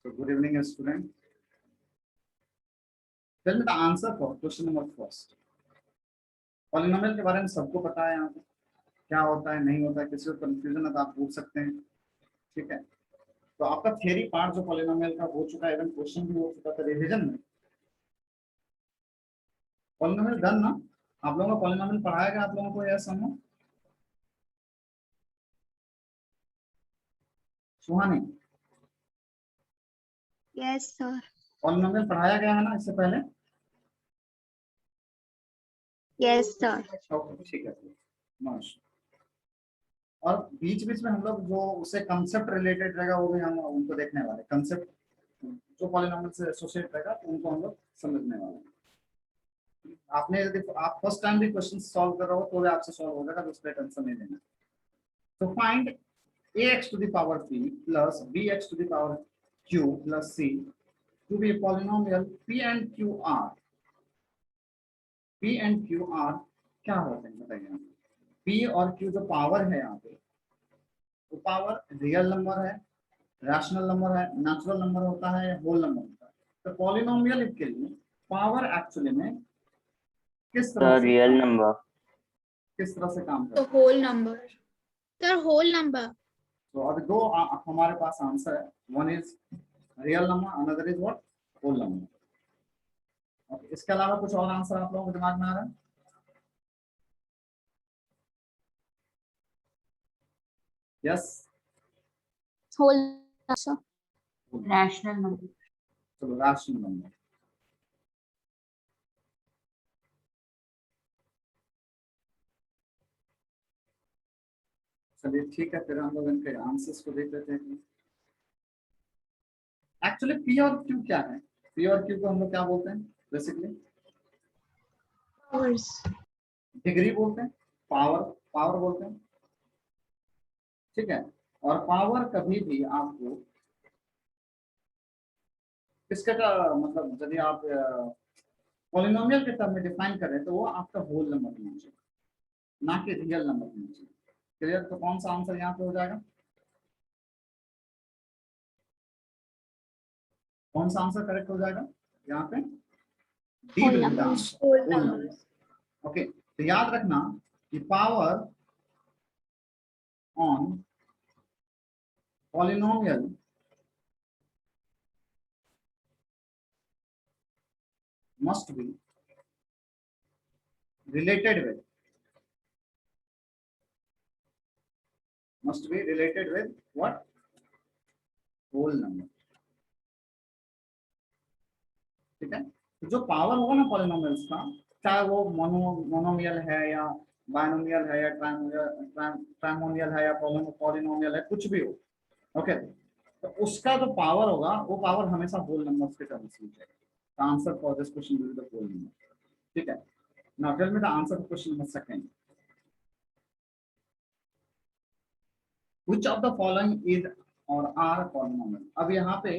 So good evening, student. Tell me the answer for question number first. Polynomial के बारे में सबको पता है यहाँ पे क्या होता है नहीं होता है, किसी को कंफ्यूजन है तो आप पूछ सकते हैं, ठीक है। तो आपका थियरी पार्ट जो पॉलिनोमियल का हो चुका है, इवन क्वेश्चन भी हो चुका था रिवीजन में। पॉलिनोमियल डन ना, आप लोगों को पॉलिनोमियल पढ़ाया गया आप लोगों को यह समझो सुहानी? Yes sir. पॉलिनोमियल पढ़ाया गया है ना इससे पहले? Yes sir. ओके ठीक है, नमस्कार। और बीच बीच में हम लोग जो उससे कंसेप्ट रिलेटेड रहेगा वो भी हम उनको देखने वाले, कंसेप्ट जो पॉलिनोमियल से एसोसिएट रहेगा तो उनको हम लोग समझने वाले हैं। आपने यदि आप फर्स्ट टाइम भी क्वेश्चन सॉल्व कर रहे हो तो भी आपसे सॉल्व हो जाएगा, तो उस पर टेंशन नहीं लेना। तो find ax to the power p plus bx to the power q plus c to be a polynomial p and q r। p and q r क्या होते हैं बताइए? p और q जो पावर है यहाँ पे, वो पावर रियल नंबर है, रैशनल नंबर है, नेचुरल नंबर होता है, होल नंबर होता है। तो पॉलिनोमियल के लिए पावर एक्चुअली में किस तरह से रियल नंबर, किस तरह से काम करता है? तो whole number sir, whole number. तो अभी दो हमारे पास आंसर है, one is real number, another is what, whole number. इसके अलावा कुछ और आंसर आप लोगों को दिमाग में आ रहा है? Yes, whole sir. Rational number. चलो रैशनल नंबर। चलिए ठीक है, फिर हम लोग इनके आंसर्स को देख लेते हैं। एक्चुअली पी और क्यू क्या है? पी और क्यू को हम लोग क्या बोलते हैं बेसिकली? डिग्री बोलते हैं, पावर पावर बोलते हैं, ठीक है। और पावर कभी भी आपको किसका का मतलब यदि आप पॉलिनोमियल के टर्म में डिफाइन करें तो वो आपका होल नंबर होना चाहिए, ना कि रियल नंबर होना चाहिए। क्लियर? तो कौन सा आंसर यहाँ पे हो जाएगा? कौन सा आंसर करेक्ट हो जाएगा यहाँ पे? The whole will be the number. Answer, whole number. Okay, तो याद रखना कि power on polynomial must be related with what? Whole number, ठीक है। तो जो पावर होगा ना पॉलिनोमियल्स का, चाहे वो मोनोमियल है या बायनोमियल है या ट्राइमोनियल है या पॉलिनोमियल है, कुछ भी हो, ओके, तो उसका जो पावर होगा वो पावर हमेशा होल नंबर्स के टर्म्स में जाएगा। The answer for this question will be the whole number, ठीक है। Now tell me the answer to question number second. Which of the following is or are polynomial? अब यहाँ पे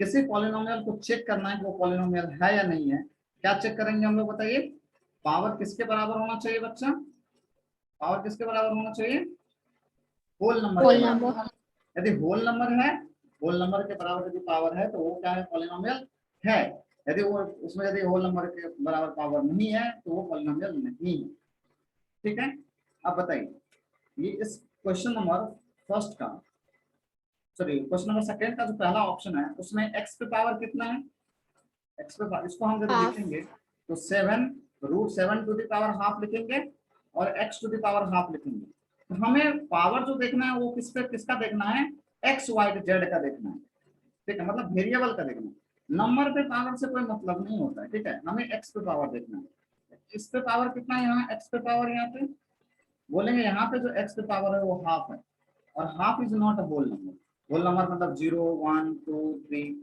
किसी पॉलिनोमियल को चेक करना है कि वो पॉलिनोमियल है या नहीं है। क्या चेक करेंगे हम लोग बताइए? पावर किसके बराबर होना चाहिए बच्चा? पावर किसके बराबर होना चाहिए? होल नंबर के बराबर। यदि होल नंबर है, होल नंबर के बराबर यदि पावर है तो वो क्या है? पॉलिनोमियल है। यदि वो उसमें यदि होल नंबर के बराबर पावर नहीं है तो वो पॉलिनोमियल नहीं है, ठीक है। अब बताइए, ये इस क्वेश्चन नंबर फर्स्ट का, सॉरी क्वेश्चन नंबर सेकंड का जो पहला ऑप्शन है उसमें x पे पावर कितना है? x पे पावर, इसको हम जब लिखेंगे तो 7 टू द पावर हाफ लिखेंगे और x to the power half लिखेंगे। तो हमें पावर जो देखना है वो किस पे, किसका देखना है? x y z का देखना है, ठीक है, मतलब वेरिएबल का देखना है। नंबर पे पावर से कोई मतलब नहीं होता है, ठीक है, हमें x पे पावर देखना है। इस पे पावर कितना है? यहाँ x पे पावर, यहाँ पे बोलेंगे यहाँ पे जो x पे पावर है वो हाफ है, और half is not a whole number. Whole number मतलब 0 1 2 3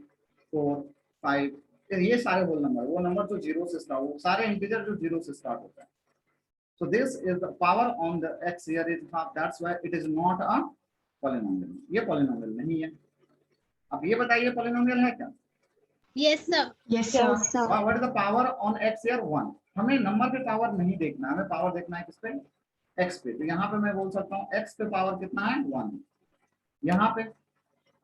4 5, ये सारे होल नंबर, वो नंबर जो जीरो से स्टार्ट, वो सारे इंटीजर जो जीरो से स्टार्ट होता है। So this is the power on the x here is half, that's why it is not a polynomial, ये polynomial नहीं है। अब ये बताइए पॉलिनोमियल है क्या? Yes sir. Yes sir. What is the power on x here? 1। हमें number पे पावर नहीं देखना, हमें पावर देखना है किस पे? x पे। तो यहाँ पे मैं बोल सकता हूँ x पे पावर कितना है? 1। यहाँ पे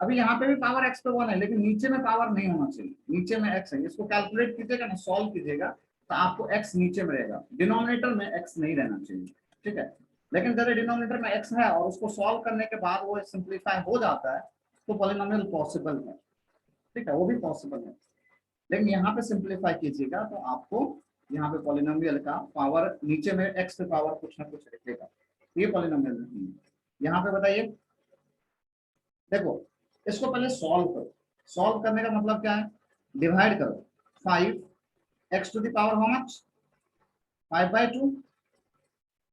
अभी यहाँ पे भी पावर x पे 1 है, लेकिन नीचे में पावर नहीं होना चाहिए, नीचे में x है। इसको कैलकुलेट कीजिएगा ना, सॉल्व कीजिएगा तो आपको x नीचे में रहेगा, डिनोमिनेटर में x नहीं रहना चाहिए, ठीक है। लेकिन जब डिनोमिनेटर में x है और उसको सॉल्व करने के बाद वो सिंप्लीफाई हो जाता है तो पॉलिनोमियल पॉसिबल है, ठीक है, वो भी पॉसिबल है। लेकिन यहाँ पे सिंप्लीफाई कीजिएगा तो आपको यहाँ पे पॉलिनोमियल का पावर नीचे में x पे पावर कुछ ना कुछ रखेगा, ये पॉलिनोमियल नहीं है। यहाँ पे बताइए, देखो इसको पहले सॉल्व करो। सॉल्व करने का मतलब क्या है, डिवाइड करो 5x to the power how much 5/2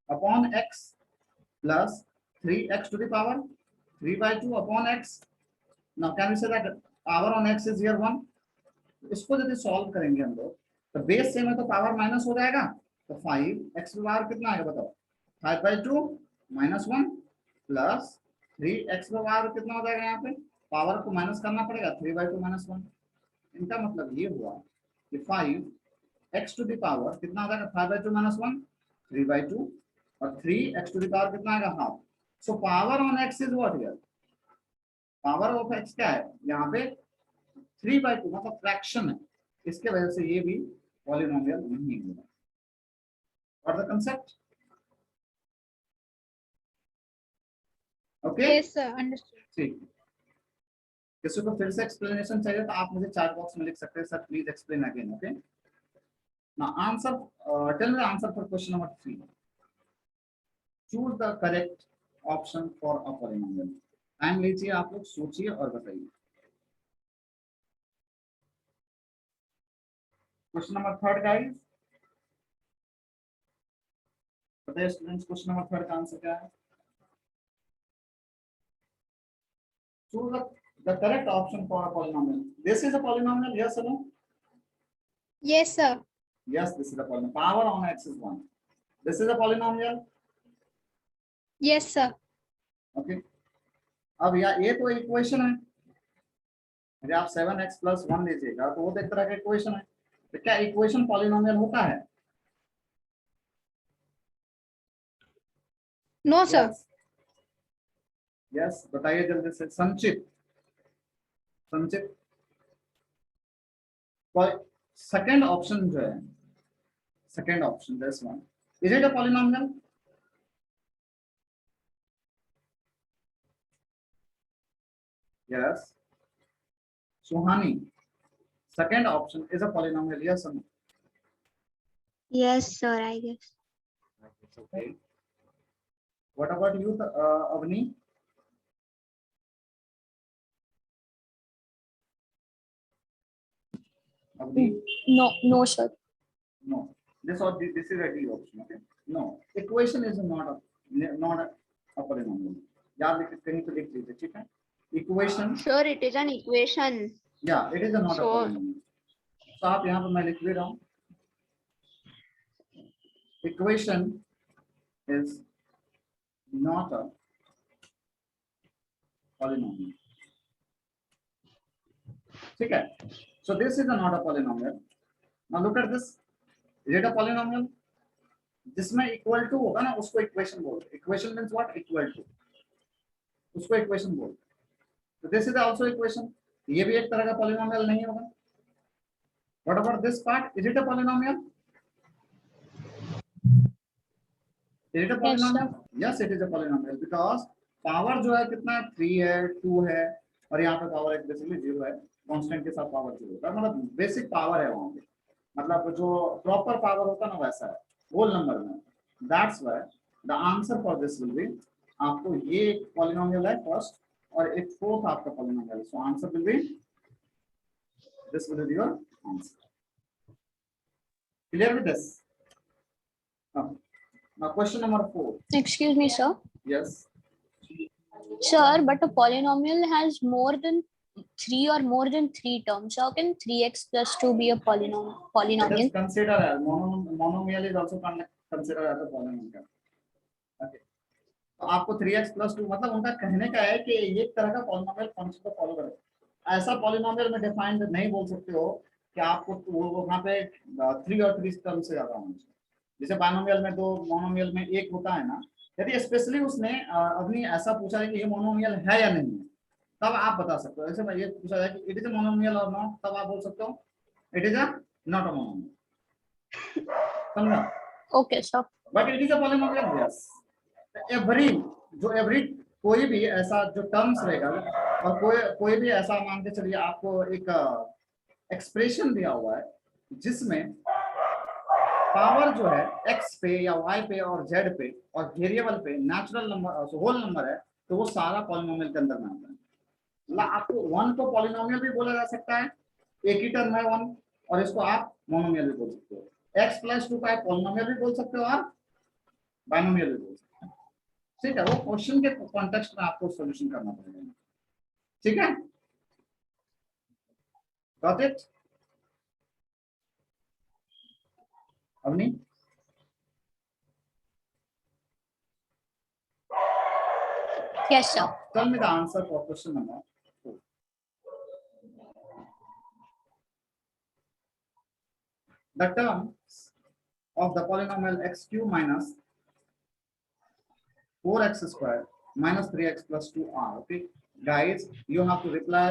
upon x plus 3x to the power 3/2 upon x। Now can we say that power on x is here 1। इसको यदि सॉल्व करेंगे हम लोग तो बेस सेम है तो पावर माइनस हो जाएगा, तो 5x पावर कितना आएगा बताओ, 5/2 माइनस 1 प्लस 3x पावर कितना हो जाएगा, यहाँ पे पावर को माइनस करना पड़ेगा 3/2 माइनस 1। इनका मतलब ये हुआ कि 5x टू द पावर कितना हो जाएगा, 5/2 माइनस 1 3/2 और 3x टू द पावर कितना आएगा, half. So power on x is what here, power of x क्या है यहाँ पे 3/2, मतलब फ्रैक्शन है, इसके वजह से ये भी पॉलिनोमियल नहीं होगा। और the concept okay, Yes, sir. Understood. ठीक। किसी को फिर से एक्सप्लेनेशन चाहिए तो आप मुझे चैट बॉक्स में लिख सकते हैं, sir please explain again. Okay, now answer, tell me answer for question number 3। Choose the correct option for a polynomial. Time लीजिए, आप लोग सोचिए और बताइए। क्वेश्चन नंबर 3 गाइस, बताइए स्टूडेंट्स, क्वेश्चन नंबर 3 का आंसर क्या है। Choose the correct option for a polynomial. This is a polynomial, yes or no? Yes, sir. Yes, this is a polynomial. Power on x is 1. This is a polynomial. Yes, sir. Okay. अब ये तो equation है, यदि आप 7x + 1 लीजिएगा तो वो एक तरह का इक्वेशन है। तो क्या इक्वेशन पॉलिनोमियल होता है? No, sir. यस, बताइए जल्दी से। संचित, संचित सेकंड ऑप्शन जो है, second option this one, is it a polynomial? Yes, Suhani, second option is a polynomial, yes or no? Yes, sir, I guess. Okay. What about you, Avni? Avni? No, sir. No. This is a D option. Okay. No. Equation is not a polynomial. याद लिख कहीं तो लिख लीजिए, ठीक है? Equation. Sir, it is an equation. Yeah, it is not a So- polynomial. तो आप यहाँ पर मैं लिख भी रहा हूँ। Equation is not a polynomial. ठीक है? So this is not a polynomial. Now look at this. Is it a polynomial? जिसमें इक्वल टू होगा ना उसको इक्वेशन बोलते हैं। Equation means what, equal to, उसको इक्वेशन बोलते हैं। तो दिस इज आल्सो इक्वेशन, ये भी एक तरह का पॉलिनोमियल नहीं होगा। What about this part, is it a polynomial? Is it a polynomial? Yes, it is a polynomial because power जो है कितना है, 3 है, 2 है और यहाँ पे पावर एक बेसिकली 0 है, कांस्टेंट के साथ पावर 0 होता है, मतलब बेसिक पावर है वहां पे, मतलब जो प्रॉपर पावर होता है ना वैसा है होल नंबर में। That's why the answer for this will be, आपको ये एक पॉलिनोमियल है फर्स्ट और एक फोर्थ आपका पॉलिनोमियल है, so answer will B this will be your answer. Clear with this? Now question number 4. Excuse me, sir. Yes. Sir, but a polynomial has more than 3 or more than 3 terms. How can 3x plus 2 be a It polynomial? is considered as monomial is also considered as a polynomial. Okay. तो आपको 3x + 2 मतलब उनका कहने का है कि ये एक तरह का पॉलिनोमियल फंक्शन को फॉलो करे। ऐसा पॉलिनोमियल में डिफाइंड नहीं बोल सकते हो कि आपको वो वहाँ पे 3 और 3 टर्म से ज्यादा होना चाहिए। जैसे बाइनोमियल में 2, मोनोमियल में 1 होता है ना, यदि स्पेशली उसने अभी ऐसा पूछा है कि ये मोनोमियल है या नहीं है, तब आप बता सकते हो। ऐसे मैं ये पूछा जाए कि इट इज अ मोनोमियल और नॉट, तब आप बोल सकते हो it is a not a monomial, समझा? Okay, sir. But it is a polynomial, yes. Every every कोई भी ऐसा जो टर्म्स रहेगा और कोई भी ऐसा मान के चलिए आपको एक एक्सप्रेशन दिया हुआ है जिसमें पावर जो है x पे या y पे और z पे और वेरिएबल पे नेचुरल नंबर होल नंबर है, तो वो सारा पॉलिनोमियल के अंदर में आता है। मतलब आपको वन को पॉलिनोमियल भी बोला जा सकता है, एक ही टर्म है वन, और इसको आप मोनोमियल भी बोल सकते हो। x + 2 का पॉलिनोमियल भी बोल सकते हो और बाइनोमियल भी बोल सकते हो। ठीक है, वो क्वेश्चन के कॉन्टेक्स्ट में आपको सॉल्यूशन करना पड़ेगा। ठीक है, got it? Avni, Yes, sir. tell me the answer for question number 4. The terms of the polynomial x cube minus 4x square minus 3x plus 2 are. Okay, guys, you have to reply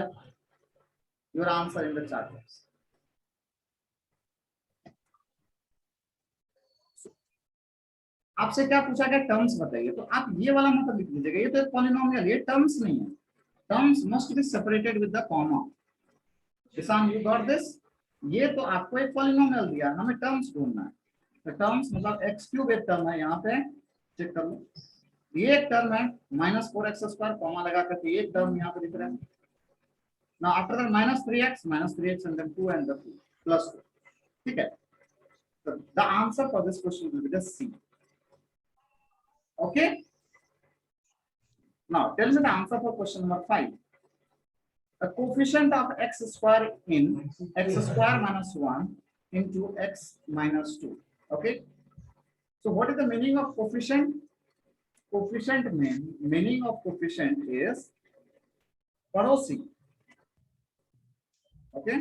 your answer in the chat box. आपसे क्या पूछा गया, terms बताइए, तो आप ये वाला मतलब लिख लीजिएगा, ये तो एक पॉलिनोमियल, ये टर्म्स नहीं है। Terms must be separated with the comma. किसान, यू गॉट दिस? ये तो आपको एक पॉलिनोमियल दिया, हमें टर्म्स ढूंढना है। तो टर्म्स मतलब x क्यूब एक टर्म है, यहाँ पे चेक कर लो, ये एक टर्म है -4x² कॉमा लगा करके एक टर्म यहाँ पे दिख रहा है। Now after that -3x and then 2 and the 2 plus 2. ठीक है, so the answer for this question will be the C. Okay, now tell me the answer for question number 5. The coefficient of x square in x square minus 1 into x minus 2. Okay, so what is the meaning of coefficient? Coefficient meaning of coefficient is पड़ोसी। Okay,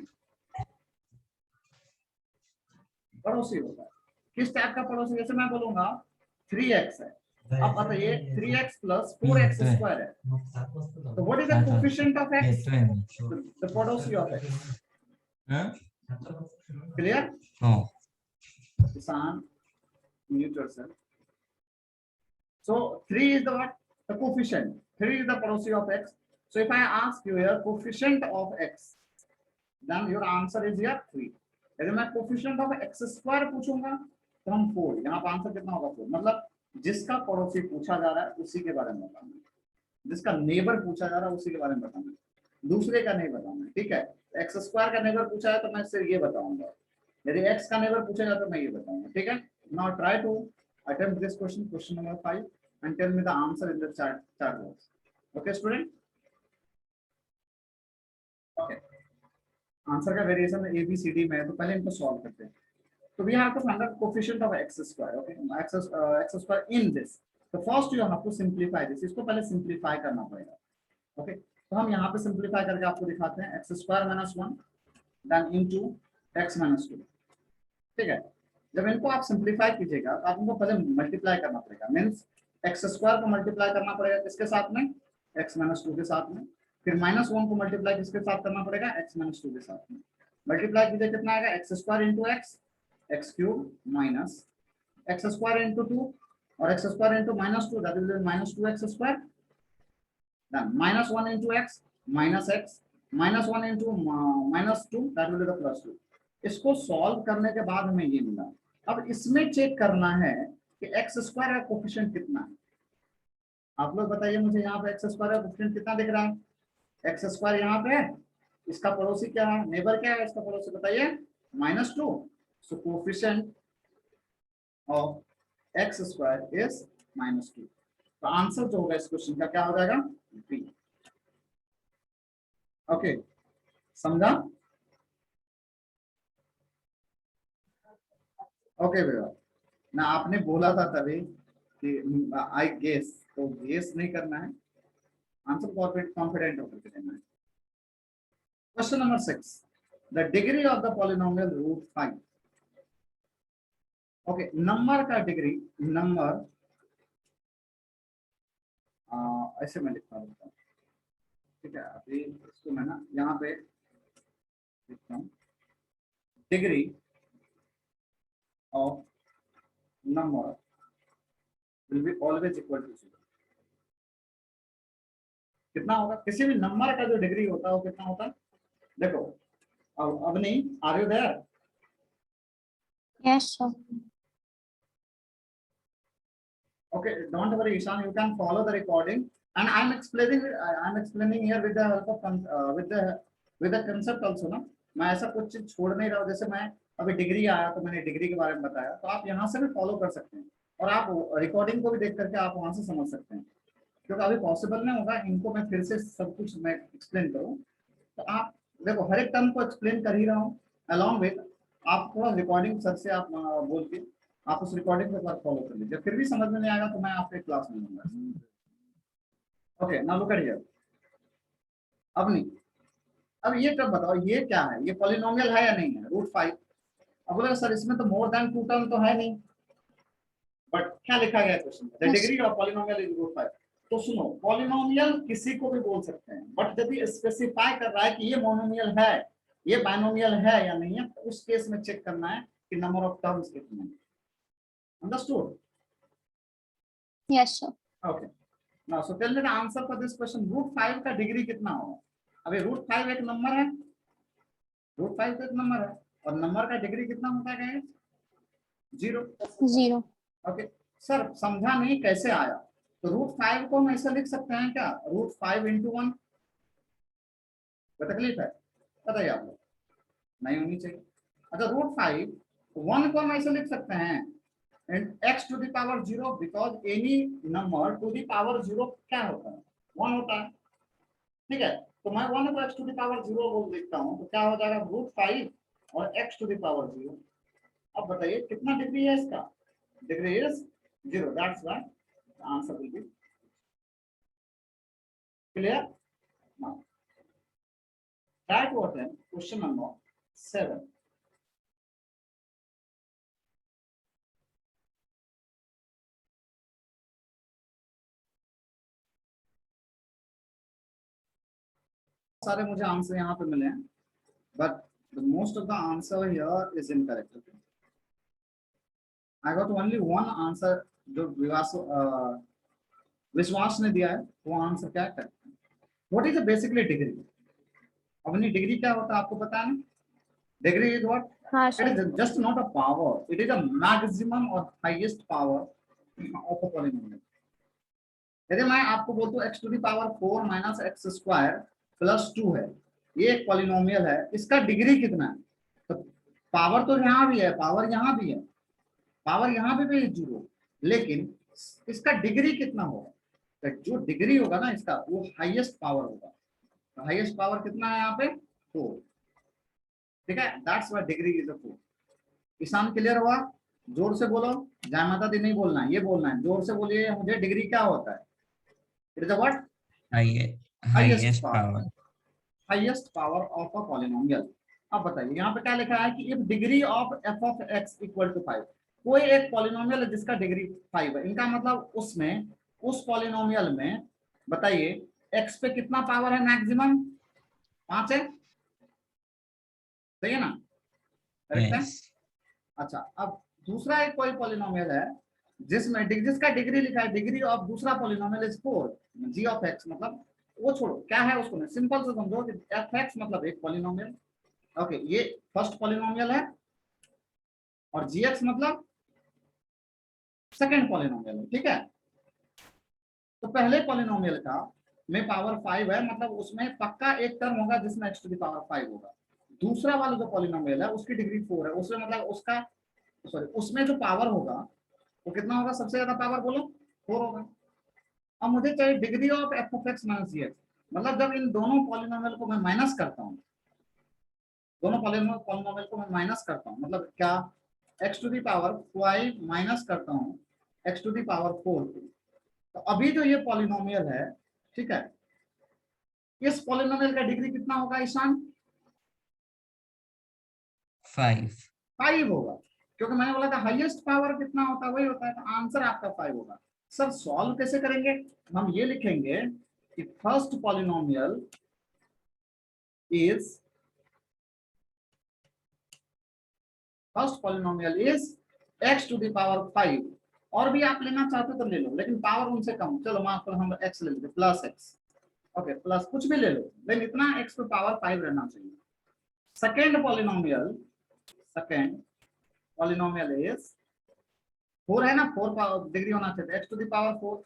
पड़ोसी होता है। किस type का पड़ोसी? जैसे मैं बोलूंगा 3x है, अब बताइए 3x plus 4x² है, तो what is the coefficient of x? The पड़ोसी ऑफ x। क्लियर? किसान, mute yourself. So 3 is the what? The coefficient. 3 is the पड़ोसी of x. So if I ask you here coefficient of x, then your answer is here 3. यदि मैं coefficient of x² पूछूंगा तो हम 4, यहाँ पर answer कितना होगा 4। मतलब जिसका पड़ोसी पूछा जा रहा है उसी के बारे में बताना, जिसका नेबर पूछा जा रहा है उसी के बारे में बताना, दूसरे का नहीं बताना। ठीक है, x² का नेबर पूछा है तो मैं सिर्फ ये बताऊंगा, यदि x का नेबर पूछेगा तो मैं ये बताऊंगा। ठीक है, now try to attempt this question number 5 and tell me the answer in the chat box. Okay student? Okay, answer का variation A B C D में है, तो पहले इनको सॉल्व करते हैं। तो we have to find the coefficient of x²। Okay, x² in this, तो first you have to simplify this, इसको पहले सिंपलीफाई करना पड़ेगा। ओके, तो हम यहाँ पे सिंपलीफाई करके आपको दिखाते हैं x² - 1 देन इनटू x - 2। ठीक है, जब इनको आप सिंपलीफाई कीजिएगा तो आप इनको पहले मल्टीप्लाई करना पड़ेगा, मींस x² को मल्टीप्लाई करना पड़ेगा किसके साथ में? x - 2 के साथ में। फिर -1 को मल्टीप्लाई किसके साथ करना पड़ेगा? x - 2 के साथ में। मल्टीप्लाई कीजिए, कितना आएगा? x² into x, x³ minus x² into 2 और x² into -2, that will be -2x², then -1 into x minus x -1 into -2, that will be the +2। इसको सॉल्व करने के बाद हमें ये मिला। अब इसमें चेक करना है कि x² का कोफिशिएंट कितना है। आप लोग बताइए मुझे, यहाँ पे x² का कोफिशिएंट कितना दिख रहा है? x² यहाँ पे है, इसका पड़ोसी क्या है, नेबर क्या है इसका पड़ोसी, बताइए? -2। सो कोफिशिएंट ऑफ x² इज -2। तो आंसर जो होगा इस क्वेश्चन का क्या हो जाएगा? बी। ओके, समझा? ओके भैया, ना आपने बोला था तभी कि आई गेस, तो गेस नहीं करना है, आंसर कॉन्फिडेंट होकर के देना है। Question number 6, the degree of the polynomial √5। Okay, number का डिग्री, नंबर ऐसे मैं लिखता हूँ, ठीक है, आप इसको मैं ना यहाँ पे लिखता हूँ, degree of number will be always equal to 0। कितना होगा, किसी भी नंबर का जो डिग्री होता है वो कितना होता है, देखो अब नहीं, are you there? Yes, sir. Okay, don't worry, Ishan. You can follow the recording, and I'm explaining here with the help of with the concept also ना। मैं ऐसा कुछ चीज छोड़ नहीं रहा हूँ। जैसे मैं अभी डिग्री आया तो मैंने डिग्री के बारे में बताया, तो आप यहाँ से भी फॉलो कर सकते हैं और आप रिकॉर्डिंग को भी देख करके आप वहां से समझ सकते हैं, क्योंकि अभी पॉसिबल नहीं होगा इनको मैं फिर से सब कुछ मैं एक्सप्लेन करूँ। तो आप देखो हर एक टर्म को एक्सप्लेन कर ही रहा हूँ, अलॉन्ग विद आप थोड़ा रिकॉर्डिंग सर से आप बोल के आप उस रिकॉर्डिंग के साथ फॉलो कर लीजिए। फिर भी समझ में नहीं आएगा तो मैं आपके क्लास में लूंगा। Okay, now look at here. अब नहीं, अब ये टर्म बताओ, ये क्या है, ये पॉलिनोमियल है या नहीं है, √5। अब बोलेगा सर इसमें तो मोर देन 2 टर्म तो है नहीं, बट क्या लिखा गया है क्वेश्चन में, the degree of polynomial is √5। तो सुनो, पॉलिनोमियल किसी को भी बोल सकते हैं, बट जब ये स्पेसिफाई कर रहा है कि ये मोनोमियल है, ये बाइनोमियल है या नहीं है, तो उस केस में चेक करना है कि नंबर ऑफ टर्म्स कितने हैं। Understood? Yes, sir. Okay, now so tell me the answer for this question, √5 का डिग्री कितना होगा। अभी √5 एक नंबर है, √5 तो एक नंबर है, और नंबर का डिग्री कितना होता है, 0। 0. ओके सर, समझा नहीं कैसे आया, तो √5 को हम ऐसा लिख सकते हैं क्या, √5 × 1। तकलीफ है, बताइए आप लोग, नहीं होनी चाहिए। अच्छा, √5 1 को हम ऐसे लिख सकते हैं and x to the power 0, because any number to the power 0 क्या होता है, 1 होता है। ठीक है, तो मैं 1 को x to the power 0 बोल लिखता हूँ, तो क्या हो जाएगा, √5 और x to the power 0। अब बताइए कितना डिग्री है इसका, degree is 0, that's why answer will B clear. Now try to attempt question number 7। सारे मुझे आंसर यहाँ पे मिले हैं, but the most of the answer here is incorrect. Okay? I got only one answer जो विश्वास ने दिया है, वो आंसर क्या है, what is the basically degree। अपनी डिग्री क्या होता है आपको पता है ना, डिग्री is what, हाँ it sir. is just not a power, it is a maximum or highest power of a polynomial। यदि मैं आपको बोलता हूँ x to the power 4 - x² + 2 है, ये एक पॉलिनोमियल है, इसका डिग्री कितना है, तो पावर तो यहाँ भी है, पावर यहाँ भी है, पावर यहाँ पे भी 0, लेकिन इसका डिग्री कितना होगा, तो जो डिग्री होगा ना इसका, वो हाईएस्ट पावर होगा। तो हाईएस्ट पावर कितना है यहाँ पे, 4। ठीक है, that's why degree is 4। Ishan clear हुआ, जोर से बोलो, जय माता दी नहीं बोलना है, ये बोलना है, जोर से बोलिए मुझे, डिग्री क्या होता है, it is what, highest power। Highest power of a polynomial. अब बताइए यहाँ पे क्या लिखा है कि इफ डिग्री ऑफ f(x) = 5, कोई एक पॉलिनोमियल है जिसका डिग्री 5 है, इनका मतलब उसमें, उस पॉलिनोमियल में बताइए x पे कितना पावर है, मैक्सिमम 5 है, सही है ना, करेक्ट है। Yes। अच्छा, अब दूसरा एक कोई पॉलिनोमियल है जिसमें जिसका डिग्री लिखा है, डिग्री ऑफ दूसरा पॉलिनोमियल इज 4, g(x) मतलब, वो छोड़ो क्या है उसको, सिंपल से समझो कि f(x) मतलब एक पॉलिनोमियल। ओके, ये फर्स्ट पॉलिनोमियल है, और gx मतलब सेकंड पॉलिनोमियल है। ठीक है, तो पहले पॉलिनोमियल का में पावर 5 है, मतलब उसमें पक्का एक टर्म होगा जिसमें x to the power 5 होगा। दूसरा वाला जो पॉलिनोमियल है उसकी डिग्री 4 है, उसमें मतलब उसका उसमें जो पावर होगा वो कितना होगा, सबसे ज्यादा पावर बोलो 4 होगा। अब मुझे चाहिए डिग्री ऑफ f(x) - gx, मतलब जब इन दोनों पॉलिनोमियल को मैं माइनस करता हूँ, दोनों पॉलिनोमियल को मैं माइनस करता हूँ, मतलब क्या, x to the power 5 minus करता हूँ x to the power 4 को, तो अभी जो ये पॉलिनोमियल है, ठीक है, इस पॉलिनोमियल का डिग्री कितना होगा ईशान, 5 होगा, क्योंकि मैंने बोला था हाईएस्ट पावर कितना होता है, वही होता है, तो आंसर आपका 5 होगा। सर सॉल्व कैसे करेंगे, हम ये लिखेंगे कि first polynomial is first polynomial is x to the power 5। और भी आप लेना चाहते हो तो ले लो, लेकिन पावर उनसे कम। चलो माफ करो, हम x ले लेते प्लस x, ओके प्लस कुछ भी ले लो, लेकिन इतना x टू पावर 5 रहना चाहिए। सेकेंड पॉलिनोमियल इज 4 है ना, 4 डिग्री होना चाहिए, x टू द पावर 4।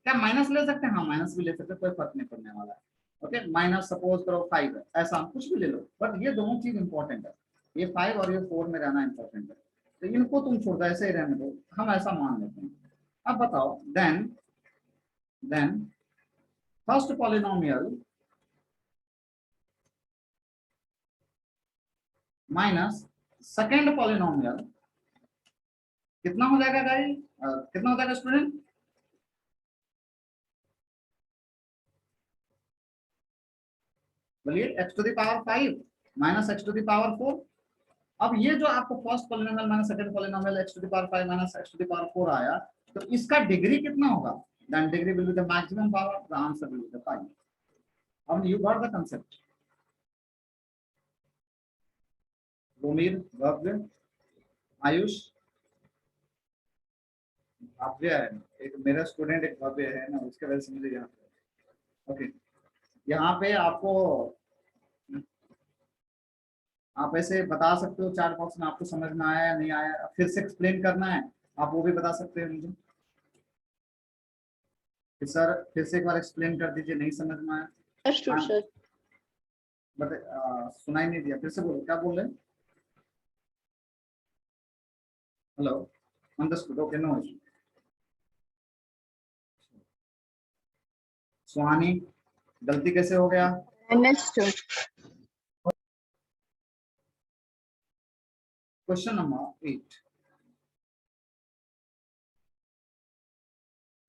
क्या माइनस ले सकते हैं? हाँ माइनस भी ले सकते हैं, कोई फर्क नहीं पड़ने वाला है। ओके माइनस सपोज करो 5 है, ऐसा हम कुछ भी ले लो, बट ये दोनों चीज इंपॉर्टेंट है, ये 5 और ये 4 में रहना इंपॉर्टेंट है। तो इनको तुम छोड़ दो, ऐसे ही रहने दो, हम ऐसा मान लेते हैं। अब बताओ then first polynomial minus second polynomial कितना हो जाएगा गाइस? कितना हो जाएगा स्टूडेंट? बोलिए x to the power 5 minus x to the power 4। अब ये जो आपको first polynomial minus second polynomial x to the power 5 minus x to the power 4 आया, तो इसका डिग्री कितना होगा? Then degree will be the maximum power, the answer will be the 5। अब you got the concept. Romir, Bhavya, Ayush, Bhavya है एक मेरा student, एक भव्य है ना, उसके वजह से मुझे यहाँ पे ओके यहाँ पे आपको आप ऐसे बता सकते हो चैट बॉक्स में आपको समझ में आया या नहीं आया, फिर से एक्सप्लेन करना है आप वो भी बता सकते हो मुझे कि सर फिर से एक बार एक्सप्लेन कर दीजिए, नहीं समझ में आया। सर बट सुनाई नहीं दिया, फिर से बोलो, क्या बोल रहे? Hello, understood, okay no issue. Suhani, गलती कैसे हो गया? Question number 8,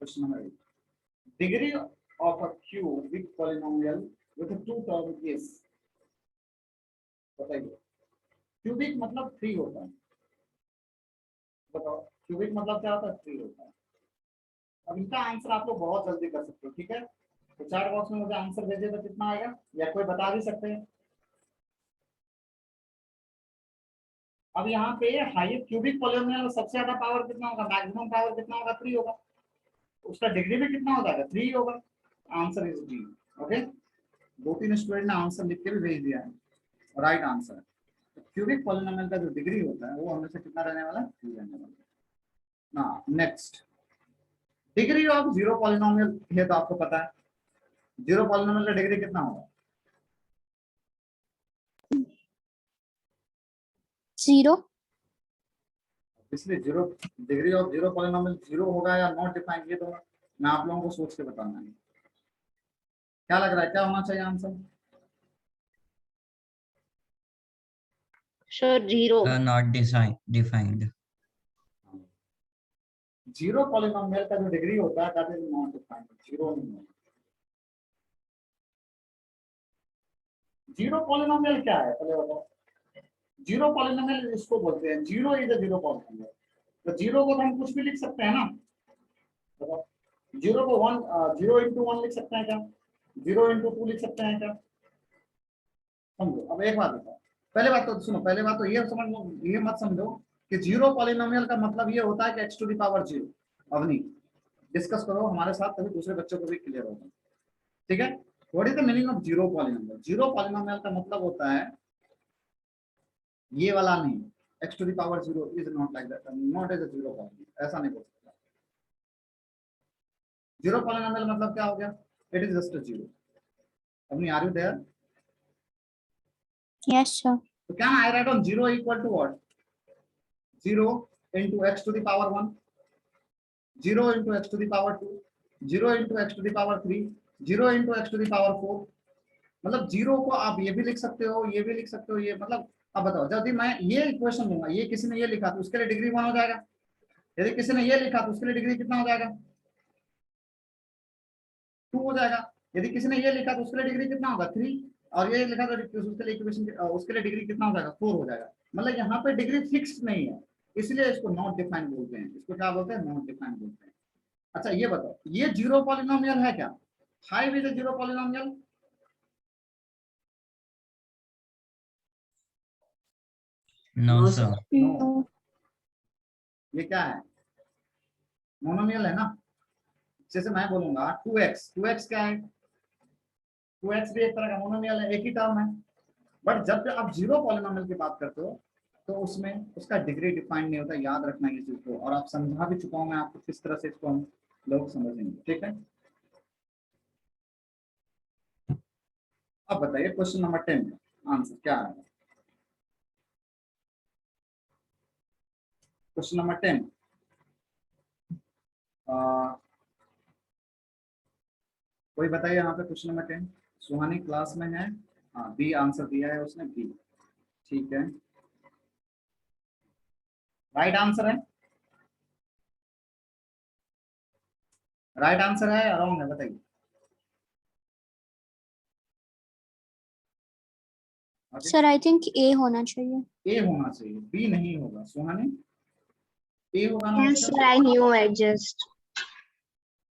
question number 8, degree of a cubic polynomial with 2 term is, बताइए। क्यूबिक मतलब 3 होता है, बताओ क्यूबिक मतलब क्या होता है? 3 होता है। अब इनका आंसर आप लोग बहुत जल्दी कर सकते हो, ठीक है? तो चैट बॉक्स में मुझे आंसर भेजिए तो कितना आएगा, या कोई बता भी सकते हैं? अब यहाँ पे हाईएस्ट क्यूबिक पॉलिनोमियल में सबसे ज्यादा पावर कितना होगा? मैक्सिमम पावर कितना होगा? 3 होगा। उसका डिग्री भी कितना हो जाएगा? 3 होगा। Answer is D. Okay, 2-3 student ने आंसर लिख के भी भेज दिया है, राइट आंसर। क्यूबिक पॉलिनोमियल का जो डिग्री होता है वो हमेशा कितना रहने वाला है? 3 रहने वाला है ना। Next, degree of zero polynomial है तो आपको पता है जीरो पॉलिनोमियल का डिग्री कितना होगा? 0। इसलिए zero, degree of zero polynomial 0 होगा या नॉट डिफाइंड, ये तो मैं आप लोगों को सोच के बताना है। क्या लग रहा है, क्या होना चाहिए answer? Sir 0। Not defined. Zero polynomial का जो डिग्री होता है that is not defined, zero नहीं होगा। जीरो पॉलिनोमियल क्या है पहले बताओ? जीरो पॉलिनोमियल इसको बोलते हैं, zero is a zero polynomial. तो जीरो को तो हम कुछ भी लिख सकते हैं ना, बताओ। जीरो को 1 0 into 1 लिख सकते हैं क्या? 0 into 2 लिख सकते हैं क्या? समझो। अब एक बात बताओ, पहले बात तो सुनो, पहले बात तो ये समझ लो, ये मत समझो कि जीरो पॉलिनोमियल का मतलब ये होता है कि x to the power 0। Avni discuss करो हमारे साथ, तभी दूसरे बच्चों को भी क्लियर होगा, ठीक है? What is the meaning of zero polynomial? Zero polynomial का मतलब होता है ये वाला नहीं, x to the power 0 is not like that, not as a zero polynomial, ऐसा नहीं बोल सकता। जीरो पॉलिनोमियल मतलब क्या हो गया? It is just a zero. Avni are you there? Yes sir. So can I write on 0 equal to what? 0 into x to the power 1, 0 into x to the power 2, 0 into x to the power 3, 0 into x to the power 4। मतलब zero को आप ये भी लिख सकते हो, ये भी लिख सकते हो, ये मतलब अब बताओ, यदि मैं ये इक्वेशन लूंगा, ये किसी ने ये लिखा तो उसके लिए डिग्री 1 हो जाएगा, यदि किसी ने ये लिखा तो उसके लिए डिग्री कितना हो जाएगा? 2 हो जाएगा। यदि किसी ने ये लिखा तो उसके लिए डिग्री कितना होगा? 3। और ये लिखा तो उसके लिए इक्वेशन, उसके लिए डिग्री कितना हो जाएगा? 4 हो जाएगा। मतलब यहाँ पे डिग्री फिक्स्ड नहीं है, इसलिए इसको नॉट डिफाइंड बोलते हैं। इसको क्या बोलते हैं? नॉट डिफाइंड बोलते हैं। अच्छा ये बताओ, ये जीरो पॉलिनोमियल है क्या? 5 is a zero polynomial? No, No, sir. No, ये क्या है, मोनोमियल है ना। जैसे मैं बोलूंगा 2x, 2x क्या है, 2x भी एक तरह का मोनोमियल है, एक ही टर्म है। बट जब आप जीरो पॉलिनोमियल की बात करते हो तो उसमें उसका डिग्री डिफाइंड नहीं होता, याद रखना ये चीज को, और आप समझा भी चुका हूं मैं आपको किस तरह से इसको हम लोग समझेंगे, ठीक है। अब बताइए क्वेश्चन नंबर 10 का आंसर क्या है। क्वेश्चन नंबर 10, कोई बताइए यहाँ पे क्वेश्चन नंबर 10। सुहानी क्लास में है, हाँ बी आंसर दिया है उसने, बी, ठीक है, राइट आंसर है, राइट आंसर है या रॉन्ग है बताइए। सर आई थिंक ए होना चाहिए। ए होना चाहिए, बी नहीं होगा सुहानी, ए होगा ना yes, option, sir, I knew it just.